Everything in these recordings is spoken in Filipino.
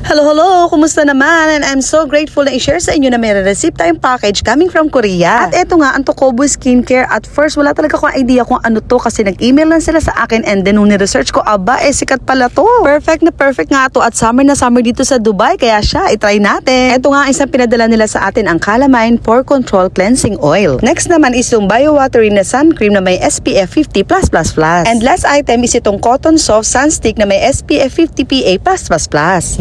Hello, hello! Kumusta naman? And I'm so grateful na i-share sa inyo na may receive tayong package coming from Korea. At eto nga, ang Tokobo Skincare. At first, wala talaga akong idea kung ano to kasi nag-email lang sila sa akin and then nung ni-research ko, aba, sikat pala to. Perfect na perfect nga to at summer na summer dito sa Dubai. Kaya siya, itry natin. Eto nga, isang pinadala nila sa atin ang Calamine Pore Control Cleansing Oil. Next naman is yung Bio-Watery na sun cream na may SPF 50+++. And last item is itong Cotton Soft Sun Stick na may SPF 50 PA+++.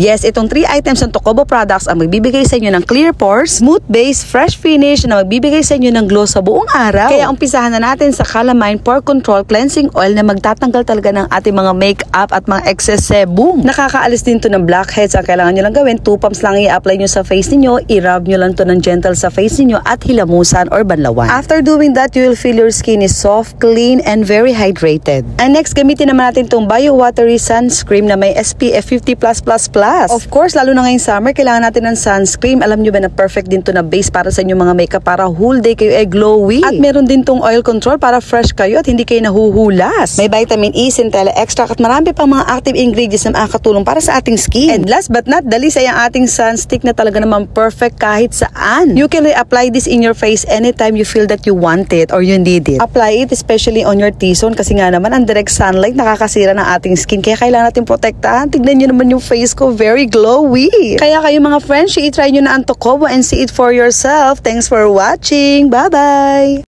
Yes, itong 3 items ng Tokobo products ang magbibigay sa inyo ng clear pores, smooth base, fresh finish na magbibigay sa inyo ng glow sa buong araw. Kaya umpisahan na natin sa Calamine Pore Control Cleansing Oil na magtatanggal talaga ng ating mga makeup at mga excess sebum. Nakakaalis din to ng blackheads. Ang kailangan nyo lang gawin, 2 pumps lang i-apply nyo sa face niyo, i-rub nyo lang to ng gentle sa face niyo at hilamusan or banlawan. After doing that, you will feel your skin is soft, clean, and very hydrated. And next, gamitin naman natin itong Bio-Watery Sunscreen na may SPF 50+++. Of course, lalo na ngayong summer, kailangan natin ng sunscreen. Alam nyo ba na perfect din to na base para sa inyong mga makeup para whole day kayo ay glowy. At meron din tong oil control para fresh kayo at hindi kayo nahuhulas. May vitamin E, centella extract at marami pang mga active ingredients na makakatulong para sa ating skin. And last but not the least ay ang ating sunstick na talaga naman perfect kahit saan. You can reapply this in your face anytime you feel that you want it or you need it. Apply it especially on your T-zone kasi nga naman ang direct sunlight nakakasira ng ating skin. Kaya kailangan natin protektahan. Tignan nyo naman yung face ko, very glowy. Kaya kayo mga friends, i-try nyo na ang Tokobo and see it for yourself. Thanks for watching. Bye-bye!